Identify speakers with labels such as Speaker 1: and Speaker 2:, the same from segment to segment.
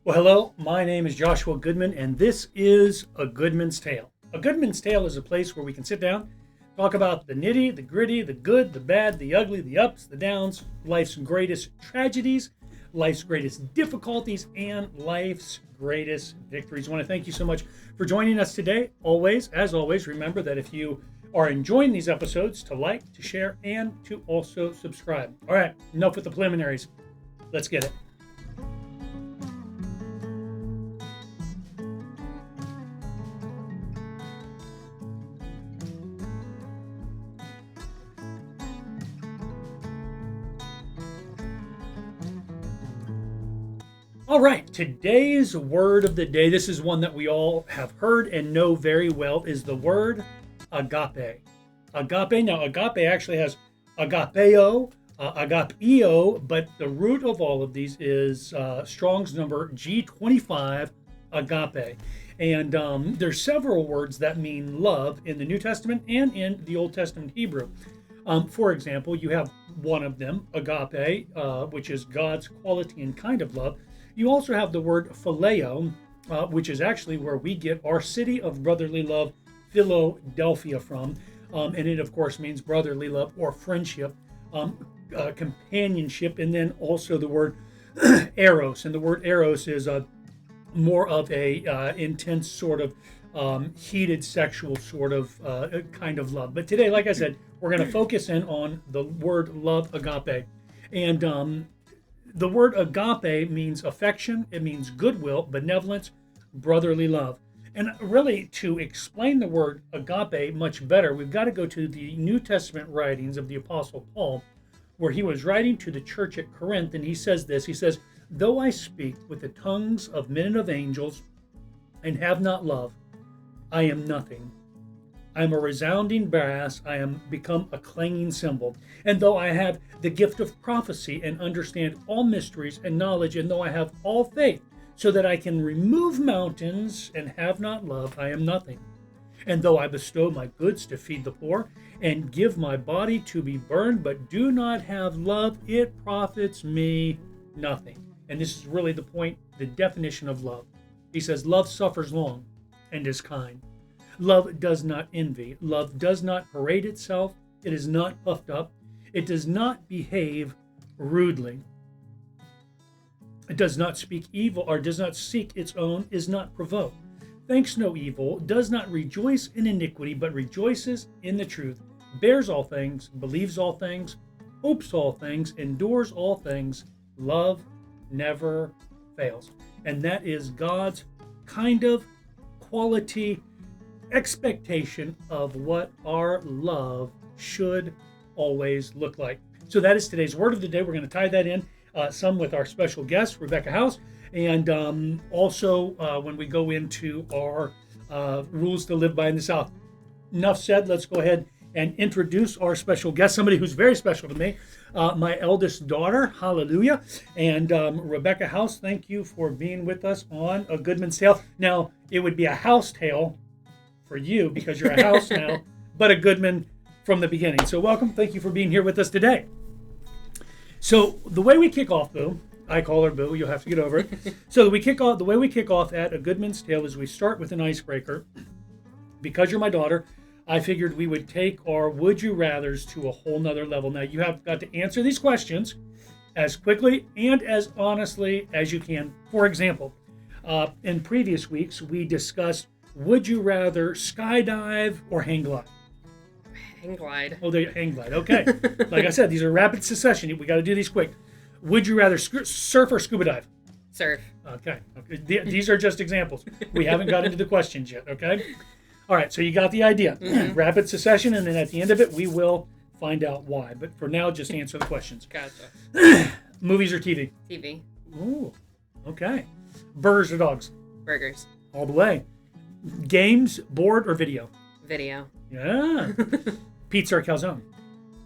Speaker 1: Well, hello, my name is Joshua Goodman, and this is A Goodman's Tale. A Goodman's Tale is a place where we can sit down, talk about the nitty, the gritty, the good, the bad, the ugly, the ups, the downs, life's greatest tragedies, life's greatest difficulties, and life's greatest victories. I want to thank you so much for joining us today. As always, remember that if you are enjoying these episodes, to like, to share, and to also subscribe. All right, enough with the preliminaries. Let's get it. All right, today's word of the day, this is one that we all have heard and know very well, is the word agape. Agape, now agape actually has agapeo, agapeo, but the root of all of these is Strong's number G25, agape. And there's several words that mean love in the New Testament and in the Old Testament Hebrew. For example, you have one of them, agape, which is God's quality and kind of love. You also have the word phileo, which is actually where we get our city of brotherly love, Philadelphia, from. And it, of course, means brotherly love or friendship, companionship, and then also the word eros. And the word eros is more of a intense sort of heated sexual sort of kind of love. But today, like I said, we're going to focus in on the word love, agape. And the word agape means affection, it means goodwill, benevolence, brotherly love. And really, to explain the word agape much better, we've got to go to the New Testament writings of the Apostle Paul, where he was writing to the church at Corinth, and he says this, he says, "Though I speak with the tongues of men and of angels, and have not love, I am nothing. I am a resounding brass, I am become a clanging cymbal. And though I have the gift of prophecy and understand all mysteries and knowledge, and though I have all faith, so that I can remove mountains and have not love, I am nothing. And though I bestow my goods to feed the poor, and give my body to be burned, but do not have love, it profits me nothing." And this is really the point, the definition of love. He says, love suffers long and is kind. Love does not envy. Love does not parade itself. It is not puffed up. It does not behave rudely. It does not speak evil or does not seek its own, is not provoked, thinks no evil, does not rejoice in iniquity, but rejoices in the truth, bears all things, believes all things, hopes all things, endures all things. Love never fails. And that is God's kind of quality expectation of what our love should always look like. So that is today's word of the day. We're going to tie that in some with our special guest, Rebecca House, and also when we go into our rules to live by in the South. Enough said, let's go ahead and introduce our special guest, somebody who's very special to me, my eldest daughter, hallelujah, and Rebecca House, thank you for being with us on A Goodman's Tale. Now, it would be a house tale for you because you're a house now, but a Goodman from the beginning. So welcome. Thank you for being here with us today. So the way we kick off, Boo, I call her Boo, you'll have to get over it. So the way we kick off at A Goodman's Tale is we start with an icebreaker. Because you're my daughter, I figured we would take our would you rathers to a whole nother level. Now you have got to answer these questions as quickly and as honestly as you can. For example, in previous weeks, we discussed would you rather skydive or hang glide?
Speaker 2: Hang glide.
Speaker 1: Oh, they hang glide. Okay. Like I said, these are rapid succession. We got to do these quick. Would you rather surf or scuba dive?
Speaker 2: Surf.
Speaker 1: Okay. These are just examples. We haven't got into the questions yet. Okay. All right. So you got the idea. Mm-hmm. Rapid succession, and then at the end of it, we will find out why. But for now, just answer the questions.
Speaker 2: Gotcha.
Speaker 1: Movies or TV?
Speaker 2: TV.
Speaker 1: Ooh. Okay. Burgers or dogs?
Speaker 2: Burgers.
Speaker 1: All the way. Games, board, or video?
Speaker 2: Video.
Speaker 1: Yeah. Pizza or calzone?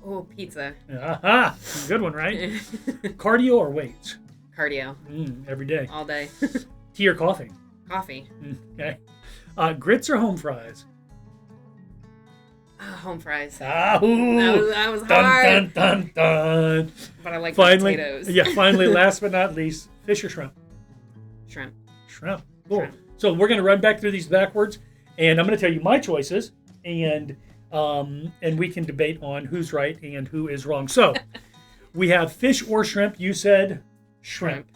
Speaker 2: Oh, pizza.
Speaker 1: Aha. Good one, right? Cardio or weights?
Speaker 2: Cardio.
Speaker 1: Every day.
Speaker 2: All day.
Speaker 1: Tea or coffee?
Speaker 2: Coffee.
Speaker 1: Okay. Grits or home fries?
Speaker 2: Home fries.
Speaker 1: That
Speaker 2: was hard.
Speaker 1: Dun, dun, dun.
Speaker 2: But I like
Speaker 1: finally,
Speaker 2: potatoes.
Speaker 1: Yeah, finally, last but not least, fish or shrimp?
Speaker 2: Shrimp.
Speaker 1: Shrimp. Cool.
Speaker 2: Shrimp.
Speaker 1: So we're going to run back through these backwards, and I'm going to tell you my choices, and we can debate on who's right and who is wrong. So we have fish or shrimp. You said shrimp.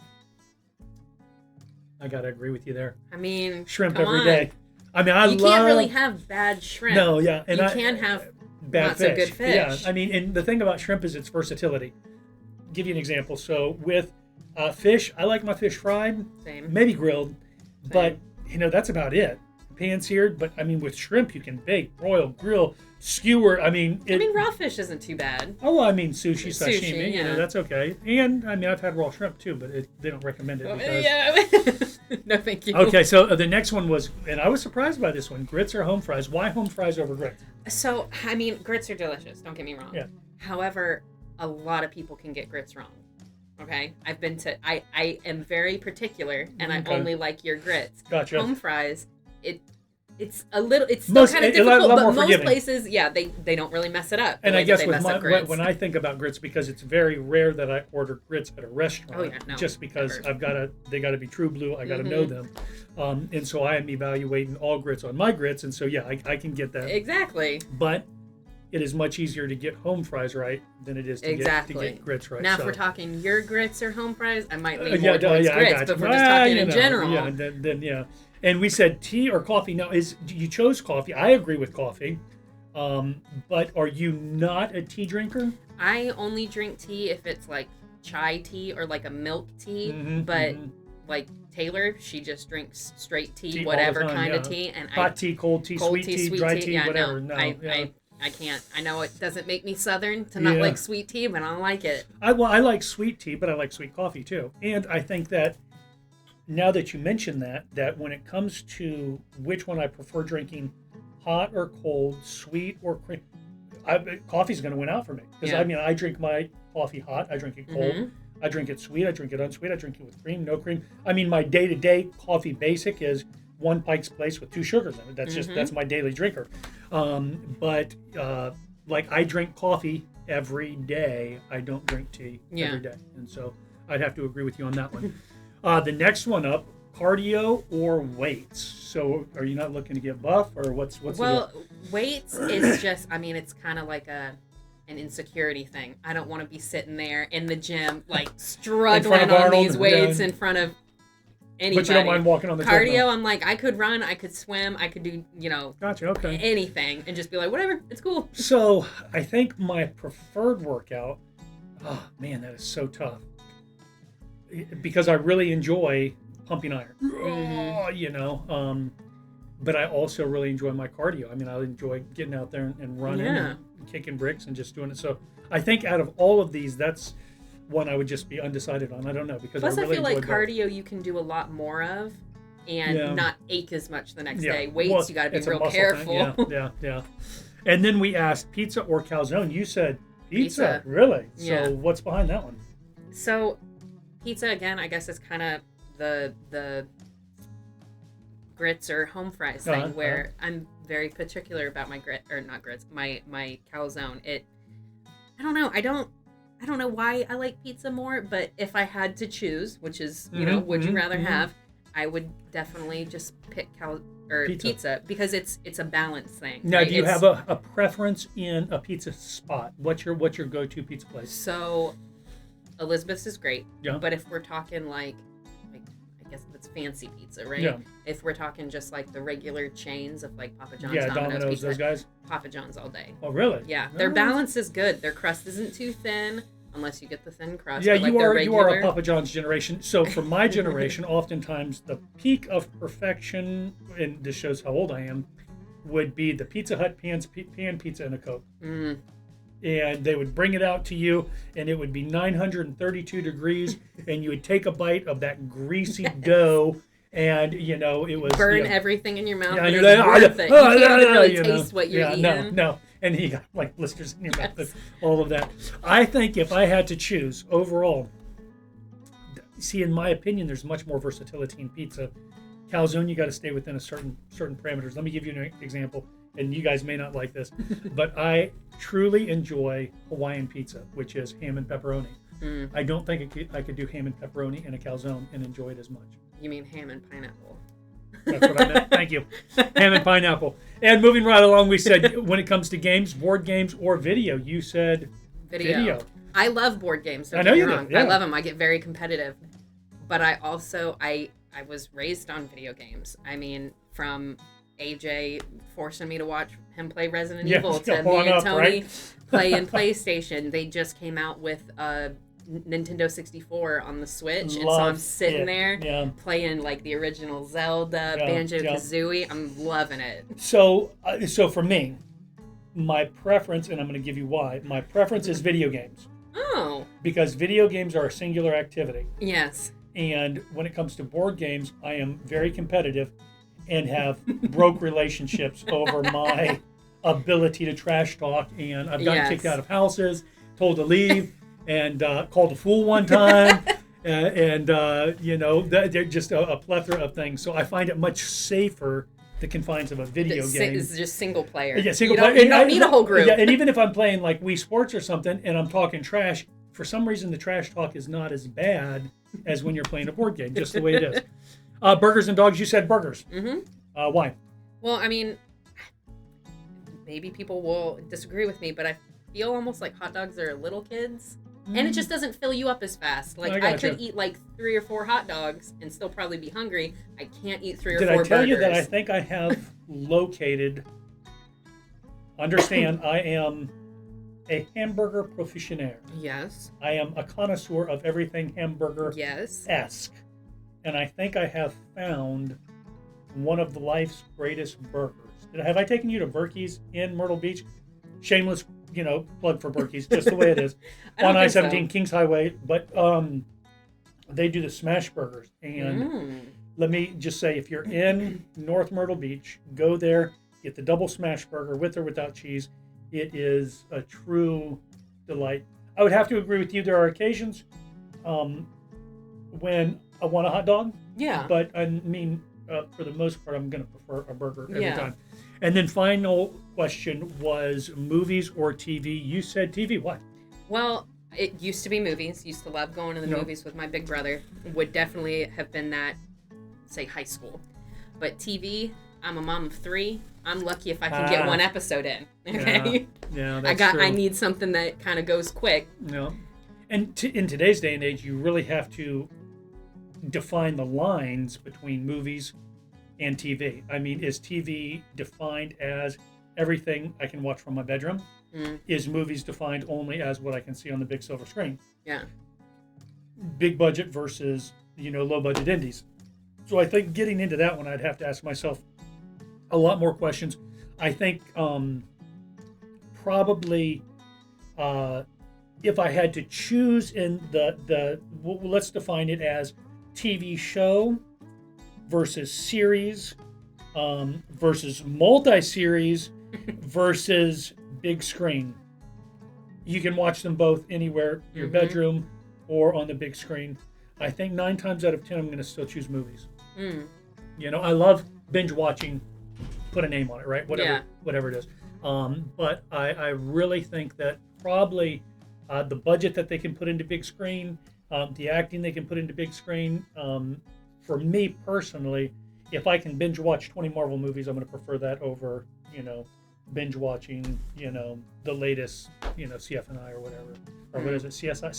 Speaker 1: I got to agree with you there.
Speaker 2: I mean,
Speaker 1: Shrimp
Speaker 2: come
Speaker 1: every
Speaker 2: on.
Speaker 1: day. I mean, I love...
Speaker 2: You can't really have bad shrimp.
Speaker 1: No, yeah. And
Speaker 2: you can have
Speaker 1: bad
Speaker 2: not
Speaker 1: fish.
Speaker 2: so good fish.
Speaker 1: Yeah, I mean, and the thing about shrimp is its versatility. Give you an example. So with fish, I like my fish fried,
Speaker 2: Same.
Speaker 1: maybe grilled, but that's about it. Pan-seared, but I mean, with shrimp, you can bake, broil, grill, skewer. I mean,
Speaker 2: raw fish isn't too bad.
Speaker 1: Oh, well, I mean, sushi, sashimi,
Speaker 2: yeah.
Speaker 1: that's okay. And I mean, I've had raw shrimp too, but they don't recommend it because.
Speaker 2: Yeah. No, thank you.
Speaker 1: Okay, so the next one was, and I was surprised by this one: grits or home fries. Why home fries over grits?
Speaker 2: So, I mean, grits are delicious. Don't get me wrong.
Speaker 1: Yeah.
Speaker 2: However, a lot of people can get grits wrong. Okay, I am very particular, and I only like your grits.
Speaker 1: Gotcha.
Speaker 2: Home fries, it's still kind of difficult, but most
Speaker 1: forgiving.
Speaker 2: places, they don't really mess it up.
Speaker 1: And I guess with when I think about grits, because it's very rare that I order grits at a restaurant.
Speaker 2: Oh yeah, no,
Speaker 1: just because
Speaker 2: never.
Speaker 1: they got to be true blue. I got to know them, and so I am evaluating all grits on my grits, and so yeah, I can get that.
Speaker 2: Exactly.
Speaker 1: But it is much easier to get home fries right than it is to get grits right.
Speaker 2: Now, if we're talking your grits or home fries, I might lean more towards grits, but if we're just talking in general.
Speaker 1: Yeah, then yeah. And we said tea or coffee. Now, you chose coffee. I agree with coffee. But are you not a tea drinker?
Speaker 2: I only drink tea if it's like chai tea or like a milk tea. But like Taylor, she just drinks straight tea whatever kind of tea. And
Speaker 1: hot tea, cold tea, sweet tea, dry tea, whatever.
Speaker 2: I can't. I know it doesn't make me Southern to not like sweet tea, but I don't like it.
Speaker 1: I like sweet tea, but I like sweet coffee too. And I think that now that you mention that when it comes to which one I prefer drinking, hot or cold, sweet or cream, coffee's going to win out for me. Because I mean, I drink my coffee hot, I drink it cold, I drink it sweet, I drink it unsweet, I drink it with cream, no cream. I mean, my day-to-day coffee basic is 1 Pike's Place with 2 sugars in it. That's my daily drinker. But like I drink coffee every day. I don't drink tea every day. And so I'd have to agree with you on that one. The next one up, cardio or weights. So are you not looking to get buff or what's
Speaker 2: Well, weights is just, I mean, it's kind of like an insecurity thing. I don't want to be sitting there in the gym like struggling on these weights in front of anybody.
Speaker 1: But you don't mind walking on the treadmill?
Speaker 2: Cardio, I'm like, I could run, I could swim, I could do,
Speaker 1: Gotcha, okay.
Speaker 2: anything and just be like, whatever, it's cool.
Speaker 1: So I think my preferred workout, oh man, that is so tough. Because I really enjoy pumping iron, but I also really enjoy my cardio. I mean, I enjoy getting out there and running and kicking bricks and just doing it. So I think out of all of these, that's one I would just be undecided on. I don't know because
Speaker 2: plus
Speaker 1: I
Speaker 2: feel like cardio you can do a lot more of and not ache as much the next day. Weights, you got to be real careful.
Speaker 1: Yeah. And then we asked pizza or calzone. You said pizza. Really? So what's behind that one?
Speaker 2: So pizza, again, I guess is kind of the grits or home fries thing where I'm very particular about my my calzone. I don't know. I don't know why I like pizza more, but if I had to choose, which is, would you rather have, I would definitely just pick pizza because it's a balance thing.
Speaker 1: Now, do you have a preference in a pizza spot? What's your go-to pizza place?
Speaker 2: So Elizabeth's is great,
Speaker 1: yeah.
Speaker 2: But if we're talking like I guess it's fancy pizza, right?
Speaker 1: Yeah.
Speaker 2: If we're talking just like the regular chains of like Papa John's,
Speaker 1: Domino's
Speaker 2: pizza,
Speaker 1: those guys.
Speaker 2: Papa John's all day.
Speaker 1: Oh, really?
Speaker 2: Yeah, their balance is good. Their crust isn't too thin unless you get the thin crust.
Speaker 1: Yeah,
Speaker 2: but
Speaker 1: you are a Papa John's generation. So for my generation, oftentimes the peak of perfection, and this shows how old I am, would be the Pizza Hut pan pizza and a Coke. And they would bring it out to you, and it would be 932 degrees, and you would take a bite of that greasy dough, and it was
Speaker 2: burn everything in your mouth.
Speaker 1: Yeah,
Speaker 2: and it's worth it. You can't really taste what you're eating.
Speaker 1: No, and you got like blisters in your mouth, and all of that. I think if I had to choose overall, see, in my opinion, there's much more versatility in pizza. Calzone, you got to stay within a certain parameters. Let me give you an example. And you guys may not like this, but I truly enjoy Hawaiian pizza, which is ham and pepperoni. I don't think I could do ham and pepperoni in a calzone and enjoy it as much.
Speaker 2: You mean ham and pineapple?
Speaker 1: That's what I meant. Thank you. Ham and pineapple. And moving right along, we said when it comes to games, board games or video, you said video.
Speaker 2: I love board games. Don't
Speaker 1: I know
Speaker 2: get
Speaker 1: you
Speaker 2: me wrong.
Speaker 1: do. Yeah.
Speaker 2: I love them. I get very competitive. But I also, I was raised on video games. I mean, from AJ forcing me to watch him play Resident Evil to me and Tony playing PlayStation. They just came out with Nintendo 64 on the Switch, and so I'm sitting there playing like the original Zelda, Banjo-Kazooie. I'm loving it.
Speaker 1: So for me, my preference, and I'm going to give you why, my preference is video games.
Speaker 2: Oh.
Speaker 1: Because video games are a singular activity.
Speaker 2: Yes.
Speaker 1: And when it comes to board games, I am very competitive and have broke relationships over my ability to trash talk. And I've gotten kicked out of houses, told to leave, and called a fool one time. They're just a plethora of things. So I find it much safer, the confines of a video game.
Speaker 2: It's just single player.
Speaker 1: Yeah, single player.
Speaker 2: You don't need a whole group.
Speaker 1: Yeah, and even if I'm playing like Wii Sports or something and I'm talking trash, for some reason the trash talk is not as bad as when you're playing a board game, just the way it is. Burgers and dogs, you said burgers.
Speaker 2: Mm-hmm.
Speaker 1: Why?
Speaker 2: Well, I mean, maybe people will disagree with me, but I feel almost like hot dogs are little kids. And it just doesn't fill you up as fast. Like, I could eat like 3 or 4 hot dogs and still probably be hungry. I can't eat 3 or 4 burgers.
Speaker 1: Did I tell you that I think I have located... Understand, I am a hamburger proficienere.
Speaker 2: Yes.
Speaker 1: I am a connoisseur of everything hamburger-esque. And I think I have found one of life's greatest burgers. Have I taken you to Berkey's in Myrtle Beach? Shameless, plug for Berkey's, just the way it is. On I-17 Kings Highway. But they do the smash burgers. And let me just say, if you're in North Myrtle Beach, go there, get the double smash burger with or without cheese. It is a true delight. I would have to agree with you. There are occasions when I want a hot dog.
Speaker 2: Yeah.
Speaker 1: But I mean, for the most part, I'm going to prefer a burger every time. And then final question was movies or TV. You said TV. What?
Speaker 2: Well, it used to be movies. Used to love going to the movies with my big brother. Would definitely have been that, say, high school. But TV, I'm a mom of 3. I'm lucky if I can get one episode in. Okay.
Speaker 1: Yeah, that's true.
Speaker 2: I need something that kind of goes quick.
Speaker 1: No. And in today's day and age, you really have to define the lines between movies and TV. I mean, is TV defined as everything I can watch from my bedroom? Is movies defined only as what I can see on the big silver screen?
Speaker 2: Yeah.
Speaker 1: Big budget versus, low budget indies. So I think getting into that one, I'd have to ask myself a lot more questions. I think probably if I had to choose in let's define it as TV show versus series versus multi-series versus big screen. You can watch them both anywhere, your bedroom or on the big screen. I think 9 times out of 10, I'm going to still choose movies. I love binge watching. Put a name on it, right? Whatever it is. But I really think that probably the budget that they can put into big screen, the acting they can put into big screen. For me personally, if I can binge watch 20 Marvel movies, I'm going to prefer that over, binge watching, the latest, CF&I or whatever. Or what is it? CSI.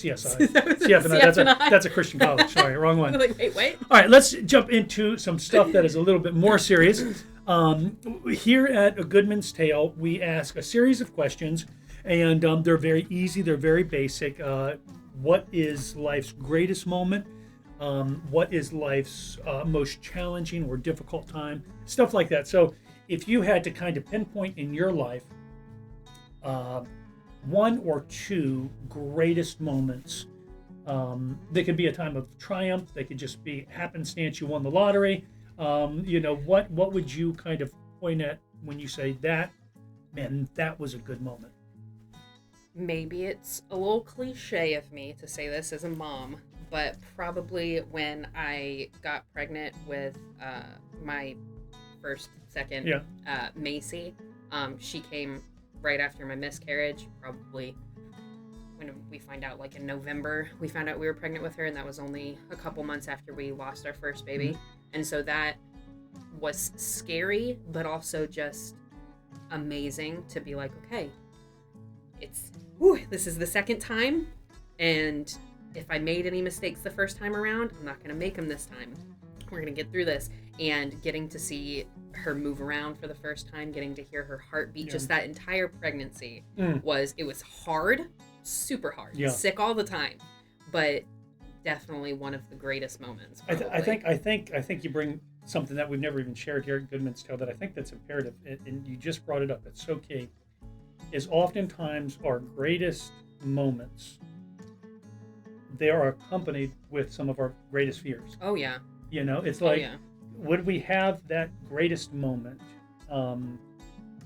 Speaker 1: CF&I. That's a Christian college. Sorry, wrong one.
Speaker 2: Wait.
Speaker 1: All right, let's jump into some stuff that is a little bit more serious. Here at A Goodman's Tale, we ask a series of questions, and they're very easy. They're very basic. What is life's greatest moment? What is life's most challenging or difficult time? Stuff like that. So if you had to kind of pinpoint in your life 1 or 2 greatest moments, they could be a time of triumph. They could just be happenstance. You won the lottery. What would you kind of point at when you say that, man, that was a good moment?
Speaker 2: Maybe it's a little cliche of me to say this as a mom, but probably when I got pregnant with my second, Macy. She came right after my miscarriage, probably when we find out, like in November, we found out we were pregnant with her, and that was only a couple months after we lost our first baby. And so that was scary, but also just amazing to be like, okay, this is the second time, and if I made any mistakes the first time around, I'm not going to make them this time. We're going to get through this. And getting to see her move around for the first time, getting to hear her heartbeat, just that entire pregnancy it was hard, super hard, sick all the time, but definitely one of the greatest moments.
Speaker 1: I think you bring something that we've never even shared here at Goodman's Tale that I think that's imperative, and you just brought it up. It's so key. Is oftentimes our greatest moments, they are accompanied with some of our greatest fears.
Speaker 2: Oh yeah.
Speaker 1: You know, it's like, would we have that greatest moment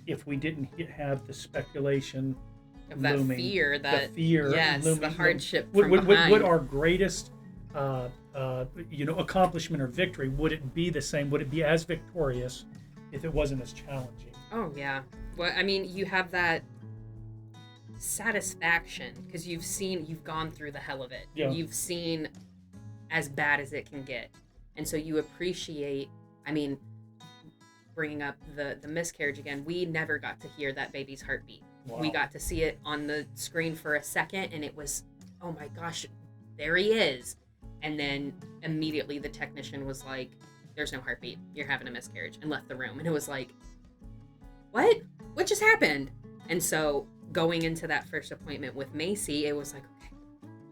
Speaker 1: if we didn't have the speculation
Speaker 2: of that
Speaker 1: looming,
Speaker 2: fear,
Speaker 1: yes,
Speaker 2: looming, the hardship
Speaker 1: would our greatest accomplishment or victory, would it be the same? Would it be as victorious if it wasn't as challenging?
Speaker 2: Oh yeah. Well, I mean, you have that satisfaction because you've gone through the hell of it. You've seen as bad as it can get, and so you appreciate, I mean, bringing up the miscarriage again, we never got to hear that baby's heartbeat. Wow. We got to see it on the screen for a second, and it was, oh my gosh, there he is. And then immediately the technician was like, there's no heartbeat, you're having a miscarriage, and left the room. And it was like, what just happened? And so going into that first appointment with Macy, it was like,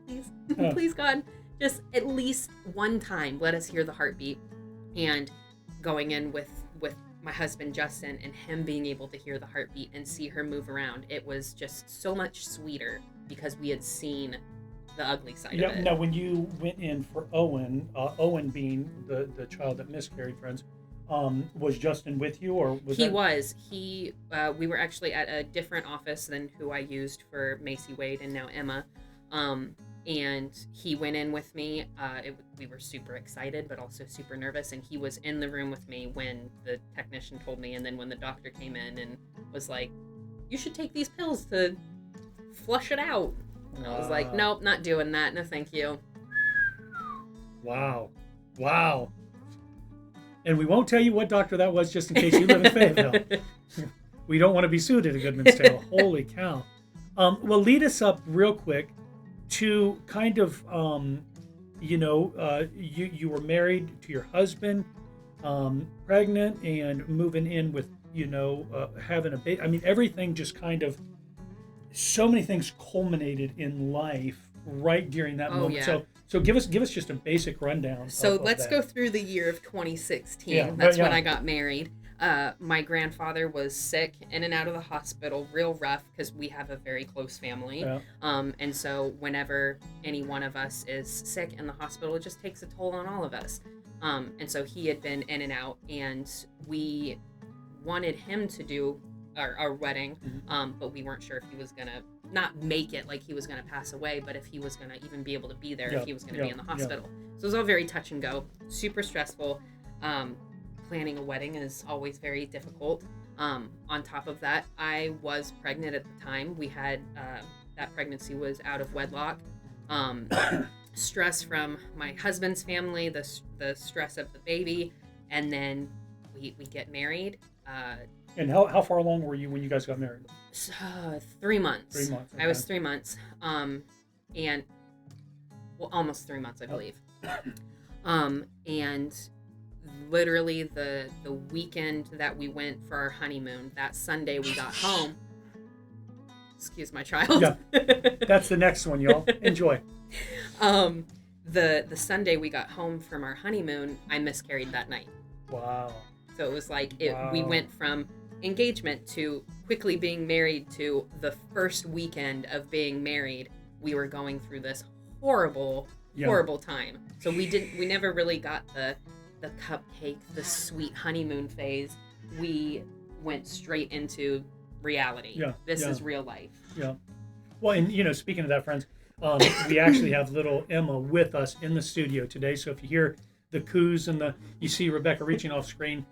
Speaker 2: okay, please God, just at least one time let us hear the heartbeat. And going in with my husband Justin and him being able to hear the heartbeat and see her move around, it was just so much sweeter because we had seen the ugly side of it.
Speaker 1: Now when you went in for Owen, Owen being the child that miscarried, friends, was Justin with you, or was
Speaker 2: he we were actually at a different office than who I used for Macy Wade and now Emma, and he went in with me. We were super excited but also super nervous, and he was in the room with me when the technician told me, and then when the doctor came in and was like, you should take these pills to flush it out, and I was like, nope, not doing that, no thank you.
Speaker 1: Wow. And we won't tell you what doctor that was, just in case you live in Fayetteville. We don't want to be sued at a Goodman's Tale. Holy cow. Well, lead us up real quick to kind of, you were married to your husband, pregnant, and moving in with, having a baby. I mean, everything just kind of, so many things culminated in life right during that moment.
Speaker 2: Yeah.
Speaker 1: So give us just a basic rundown.
Speaker 2: So let's go through the year of 2016. Yeah, that's when I got married. My grandfather was sick, in and out of the hospital, real rough, because we have a very close family. Yeah. And so whenever any one of us is sick in the hospital, it just takes a toll on all of us. And so he had been in and out, and we wanted him to do our wedding, but we weren't sure if he was going to not make it, like he was going to pass away, but if he was going to even be able to be there, if he was going to be in the hospital. So it was all very touch and go, super stressful. Planning a wedding is always very difficult. On top of that, I was pregnant at the time. We had, that pregnancy was out of wedlock. Stress from my husband's family, the stress of the baby, and then we get married.
Speaker 1: And how far along were you when you guys got married?
Speaker 2: 3 months.
Speaker 1: 3 months. Okay.
Speaker 2: I was 3 months. And almost 3 months, I believe. And literally the weekend that we went for our honeymoon, that Sunday we got home. Excuse my child.
Speaker 1: Yeah. That's the next one, y'all. Enjoy.
Speaker 2: The Sunday we got home from our honeymoon, I miscarried that night.
Speaker 1: Wow.
Speaker 2: So it was like we went from engagement to quickly being married to the first weekend of being married. We were going through this horrible time. So we never really got the cupcake, the sweet honeymoon phase. We went straight into reality. Yeah. This is real life.
Speaker 1: Yeah. Well, and speaking of that, friends, we actually have little Emma with us in the studio today. So if you hear the coos and you see Rebecca reaching off screen,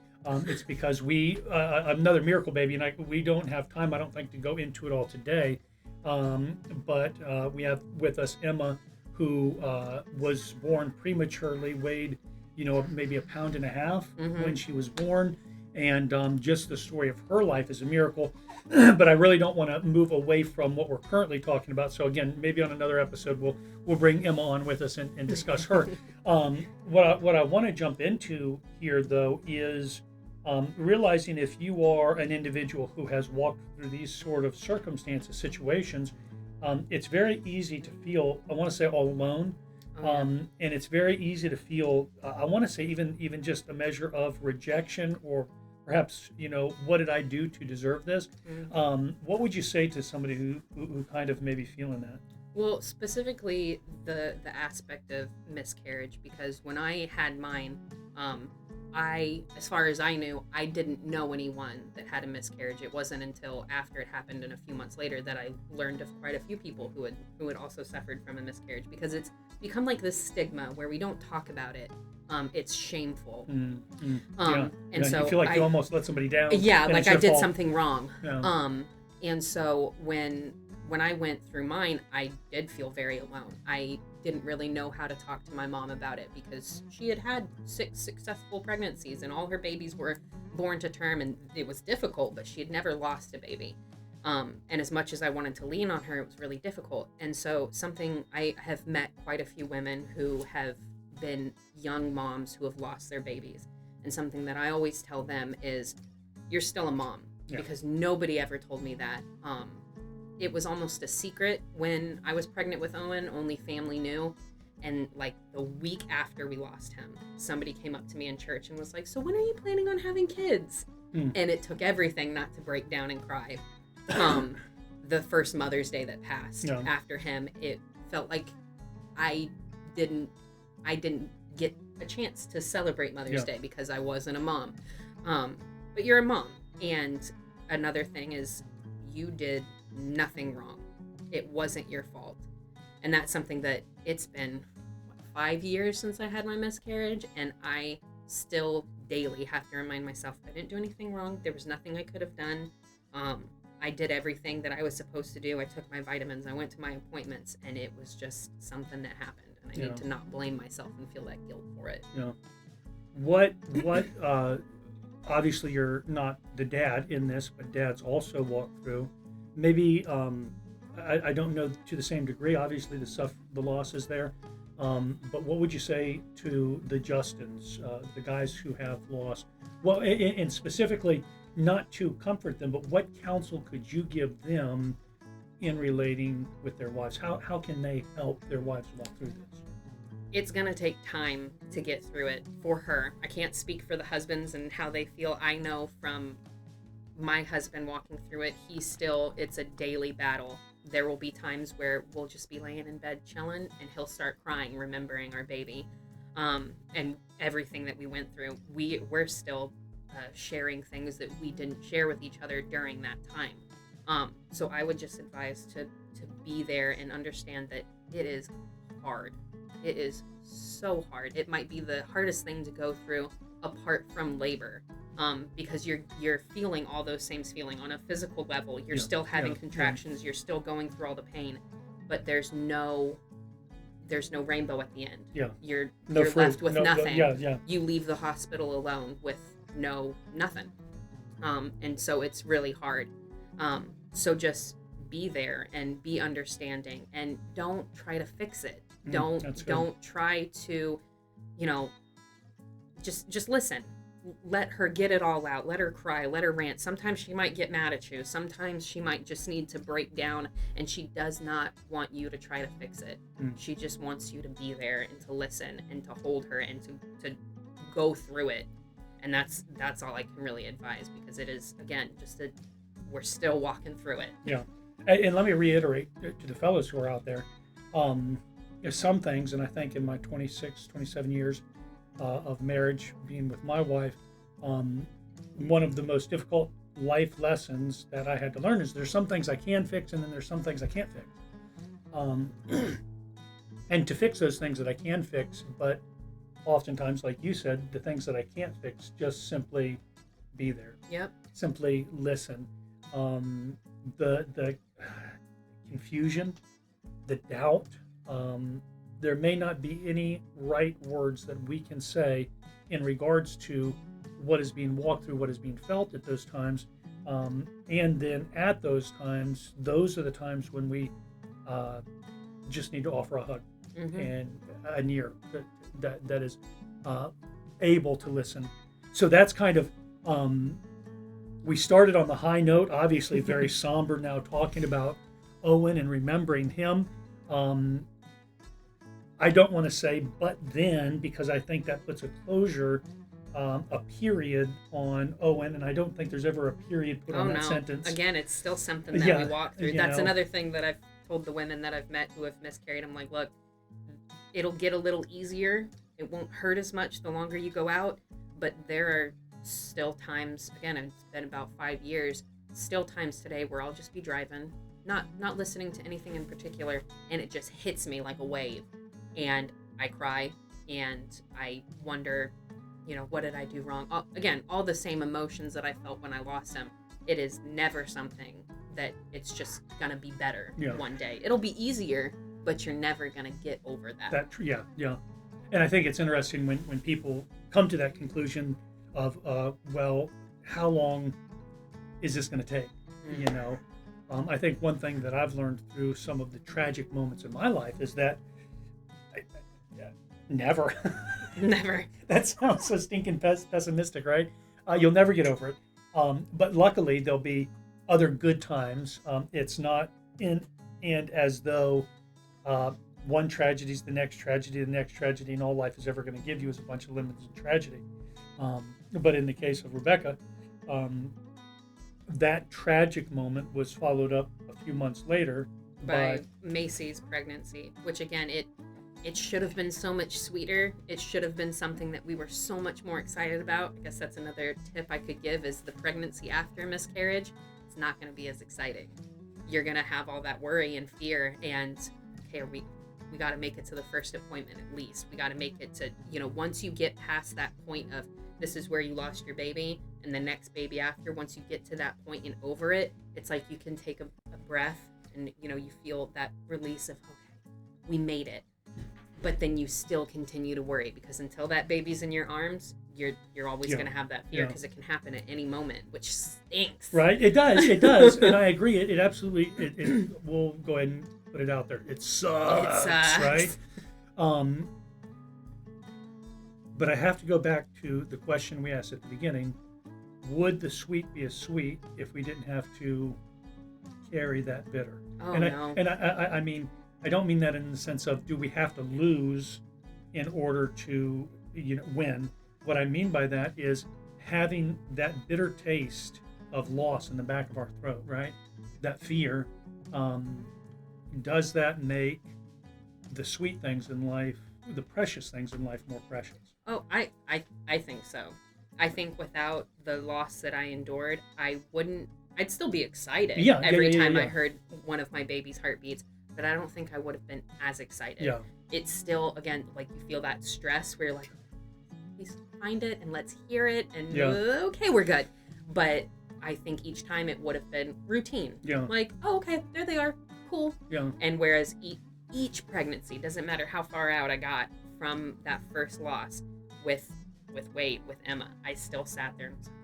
Speaker 1: it's because we another miracle baby, and we don't have time, I don't think, to go into it all today. But we have with us Emma, who was born prematurely, weighed, maybe a pound and a half when she was born. And just the story of her life is a miracle. But I really don't want to move away from what we're currently talking about. So again, maybe on another episode, we'll bring Emma on with us and discuss her. What I want to jump into here, though, is realizing if you are an individual who has walked through these sort of circumstances, situations, it's very easy to feel, I want to say, all alone. And it's very easy to feel, I want to say, even just a measure of rejection, or perhaps, what did I do to deserve this? What would you say to somebody who kind of maybe feeling that?
Speaker 2: Well, specifically the aspect of miscarriage, because when I had mine, as far as I knew, I didn't know anyone that had a miscarriage. It wasn't until after it happened and a few months later that I learned of quite a few people who had also suffered from a miscarriage, because it's become like this stigma where we don't talk about it. It's shameful.
Speaker 1: Yeah.
Speaker 2: And so
Speaker 1: you feel like you almost let somebody down.
Speaker 2: Yeah, like I did
Speaker 1: fault.
Speaker 2: something wrong.
Speaker 1: Yeah.
Speaker 2: And so when I went through mine, I did feel very alone. I didn't really know how to talk to my mom about it, because she had 6 successful pregnancies and all her babies were born to term, and it was difficult, but she had never lost a baby. And as much as I wanted to lean on her, it was really difficult. And so I have met quite a few women who have been young moms who have lost their babies. And something that I always tell them is, you're still a mom, because nobody ever told me that. It was almost a secret when I was pregnant with Owen. Only family knew. And like the week after we lost him, somebody came up to me in church and was like, so when are you planning on having kids? And it took everything not to break down and cry. The first Mother's Day that passed after him, it felt like I didn't get a chance to celebrate Mother's Day because I wasn't a mom. But you're a mom. And another thing is, you did nothing wrong. It wasn't your fault. And that's something that it's been 5 years since I had my miscarriage, and I still daily have to remind myself I didn't do anything wrong. There was nothing I could have done. I did everything that I was supposed to do. I took my vitamins, I went to my appointments, and it was just something that happened, and I need to not blame myself and feel that guilt for it.
Speaker 1: What obviously you're not the dad in this, but dads also walk through. Maybe I don't know to the same degree. Obviously, the loss is there. But what would you say to the Justins, the guys who have lost? Well, and specifically, not to comfort them, but what counsel could you give them in relating with their wives? How can they help their wives walk through this?
Speaker 2: It's going to take time to get through it for her. I can't speak for the husbands and how they feel. I know from my husband walking through it, it's a daily battle. There will be times where we'll just be laying in bed chilling and he'll start crying, remembering our baby, and everything that we went through. We're still sharing things that we didn't share with each other during that time. So I would just advise to be there and understand that it is hard. It is so hard. It might be the hardest thing to go through apart from labor. Because you're feeling all those same feelings on a physical level. You're still having contractions. You're still going through all the pain, but there's no rainbow at the end. You're left with nothing. You leave the hospital alone with nothing. And so it's really hard. So just be there and be understanding, and don't try to fix it. Don't try to, just listen. Let her get it all out. Let her cry. Let her rant. Sometimes she might get mad at you. Sometimes she might just need to break down, and she does not want you to try to fix it. She just wants you to be there and to listen and to hold her and to go through it. And that's all I can really advise, because it is, again, we're still walking through it.
Speaker 1: Yeah. And let me reiterate to the fellows who are out there, there's some things, and I think in my 26, 27 years of marriage, being with my wife, one of the most difficult life lessons that I had to learn is there's some things I can fix, and then there's some things I can't fix. And to fix those things that I can fix, but oftentimes, like you said, the things that I can't fix, just simply be there.
Speaker 2: Yep.
Speaker 1: Simply listen. The confusion, the doubt. There may not be any right words that we can say in regards to what is being walked through, what is being felt at those times. And then at those times, those are the times when we just need to offer a hug and an ear that is able to listen. So that's kind of, we started on the high note, obviously very somber now, talking about Owen and remembering him. I don't want to say but then, because I think that puts a closure, a period on Owen, and I don't think there's ever a period put on that sentence.
Speaker 2: Again, it's still something that we walk through. That's another thing that I've told the women that I've met who have miscarried. I'm like, look, it'll get a little easier. It won't hurt as much the longer you go out, but there are still times, again, it's been about 5 years, still times today where I'll just be driving, not listening to anything in particular, and it just hits me like a wave. And I cry and I wonder, what did I do wrong? Again, all the same emotions that I felt when I lost him. It is never something that it's just going to be better one day. It'll be easier, but you're never going to get over that.
Speaker 1: Yeah. And I think it's interesting when people come to that conclusion of, well, how long is this going to take? I think one thing that I've learned through some of the tragic moments in my life is that never.
Speaker 2: Never.
Speaker 1: That sounds so stinking pessimistic, right? You'll never get over it. But luckily, there'll be other good times. It's not and as though one tragedy is the next tragedy, and all life is ever going to give you is a bunch of lemons and tragedy. But in the case of Rebecca, that tragic moment was followed up a few months later by
Speaker 2: Macy's pregnancy, which again, it should have been so much sweeter. It should have been something that we were so much more excited about. I guess that's another tip I could give, is the pregnancy after miscarriage. It's not going to be as exciting. You're going to have all that worry and fear, and okay, we got to make it to the first appointment at least. We got to make it to, once you get past that point of this is where you lost your baby and the next baby after, once you get to that point and over it, it's like you can take a breath and, you feel that release of, okay, we made it. But then you still continue to worry, because until that baby's in your arms, you're always going to have that fear, because it can happen at any moment, which stinks.
Speaker 1: Right? It does. And I agree. It absolutely, we'll go ahead and put it out there. It sucks. Right? But I have to go back to the question we asked at the beginning. Would the sweet be as sweet if we didn't have to carry that bitter?
Speaker 2: Oh,
Speaker 1: no. I mean, I don't mean that in the sense of, do we have to lose in order to win? What I mean by that is having that bitter taste of loss in the back of our throat, right? That fear, does that make the sweet things in life, the precious things in life, more precious?
Speaker 2: Oh, I think so. I think without the loss that I endured, I'd still be excited every time I heard one of my baby's heartbeats. But I don't think I would have been as excited. Yeah. It's still, again, like you feel that stress where you're like, please find it and let's hear it and okay, we're good. But I think each time it would have been routine. Yeah. Like, oh, okay, there they are, cool. Yeah. And whereas each pregnancy, doesn't matter how far out I got from that first loss, with Wade, with Emma, I still sat there and was like,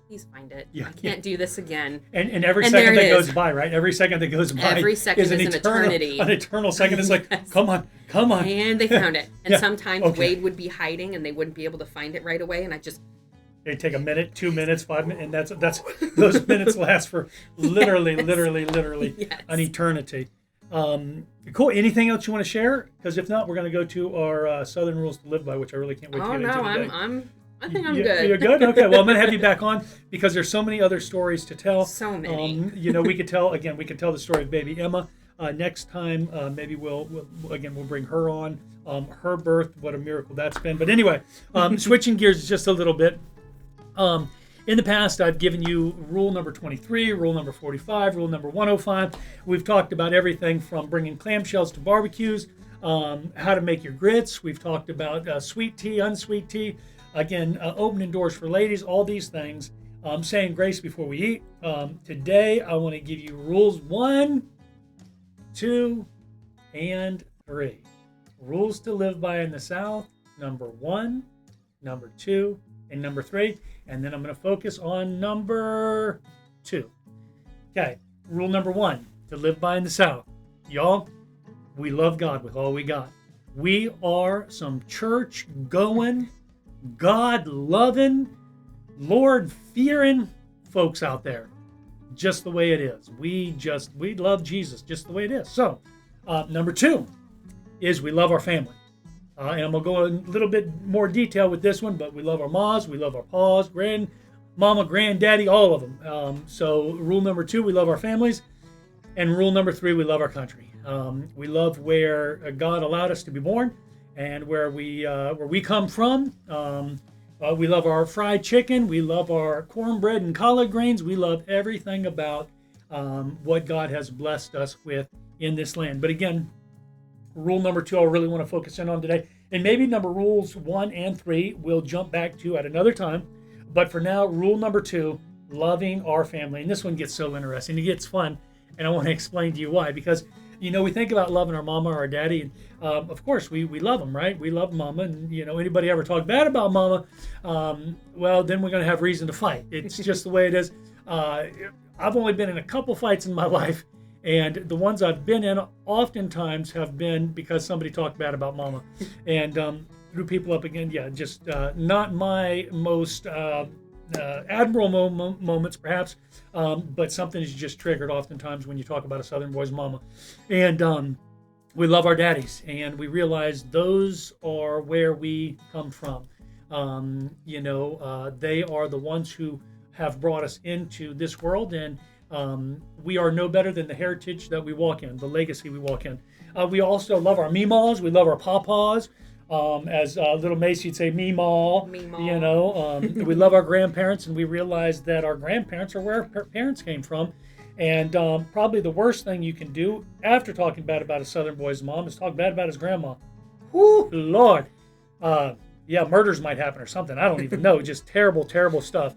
Speaker 2: please find it. Yeah, I can't do this again.
Speaker 1: And every second that goes by, right? Every second that goes by.
Speaker 2: Every second is an eternity.
Speaker 1: An eternal second is like, yes. Come on.
Speaker 2: And they found it. And sometimes Wade would be hiding and they wouldn't be able to find it right away. And
Speaker 1: it'd take a minute, 2 minutes, 5 minutes, and that's those minutes last for literally yes. An eternity. Cool. Anything else you want to share? Because if not, we're going to go to our Southern rules to live by, which I really can't wait to get into today.
Speaker 2: I think I'm good.
Speaker 1: You're good? Okay. Well, I'm going to have you back on because there's so many other stories to tell.
Speaker 2: So many.
Speaker 1: We could tell the story of baby Emma. Next time, maybe we'll bring her on. Her birth, what a miracle that's been. But anyway, switching gears just a little bit. In the past, I've given you rule number 23, rule number 45, rule number 105. We've talked about everything from bringing clamshells to barbecues, how to make your grits. We've talked about sweet tea, unsweet tea. Again, opening doors for ladies, all these things. Saying grace before we eat. Today, I want to give you rules 1 2, and 3. Rules to live by in the South, number 1, number 2, and number 3. And then I'm going to focus on number 2. Okay, rule number 1 to live by in the South. Y'all, we love God with all we got. We are some church-going, God-loving, Lord-fearing folks out there. Just the way it is. We love Jesus just the way it is. So, number 2 is we love our family. And I'm going to go in a little bit more detail with this one, but we love our moms, we love our paws, grandmama, granddaddy, all of them. So rule number 2, we love our families. And rule number 3, we love our country. We love where God allowed us to be born and where we come from. We love our fried chicken. We love our cornbread and collard greens. We love everything about what God has blessed us with in this land. But again, rule number 2, I really want to focus in on today. And maybe rules 1 and 3 we'll jump back to at another time. But for now, rule number 2, loving our family. And this one gets so interesting. It gets fun. And I want to explain to you why. Because, we think about loving our mama or our daddy. And, of course, we love them, right? We love mama. And, anybody ever talk bad about mama, well, then we're going to have reason to fight. It's just the way it is. I've only been in a couple fights in my life. And the ones I've been in oftentimes have been because somebody talked bad about mama and threw people up again. Yeah, just not my most admirable moments, perhaps, but something is just triggered oftentimes when you talk about a Southern boy's mama. And we love our daddies, and we realize those are where we come from. They are the ones who have brought us into this world, and we are no better than the heritage that we walk in, the legacy we walk in. We also love our meemaws. We love our pawpaws. As little Macy would say, meemaw.
Speaker 2: Meemaw.
Speaker 1: We love our grandparents, and we realize that our grandparents are where our parents came from. And probably the worst thing you can do after talking bad about a Southern boy's mom is talk bad about his grandma. Whoo, Lord. Murders might happen or something. I don't even know. Just terrible, terrible stuff.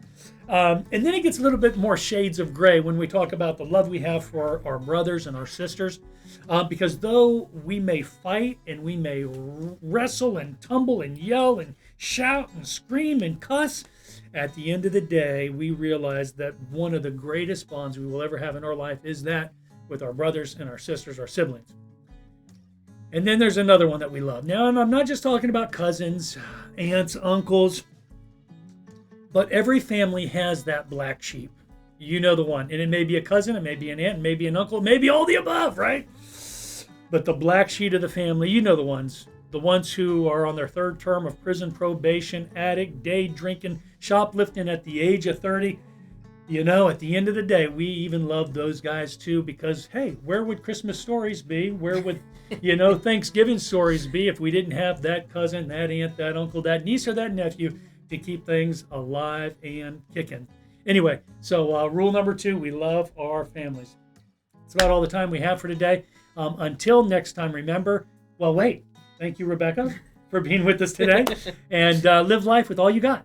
Speaker 1: And then it gets a little bit more shades of gray when we talk about the love we have for our brothers and our sisters. Because though we may fight and we may wrestle and tumble and yell and shout and scream and cuss, at the end of the day, we realize that one of the greatest bonds we will ever have in our life is that with our brothers and our sisters, our siblings. And then there's another one that we love. Now, and I'm not just talking about cousins, aunts, uncles, but every family has that black sheep. You know the one. And it may be a cousin, it may be an aunt, it may be an uncle, it may be all the above, right? But the black sheep of the family, you know the ones. The ones who are on their 3rd term of prison probation, addict, day drinking, shoplifting at the age of 30. At the end of the day, we even love those guys too because, hey, where would Christmas stories be? Where would, Thanksgiving stories be if we didn't have that cousin, that aunt, that uncle, that niece, or that nephew to keep things alive and kicking? Anyway, so rule number 2, we love our families. That's about all the time we have for today. Until next time, remember, thank you, Rebecca, for being with us today. And live life with all you got.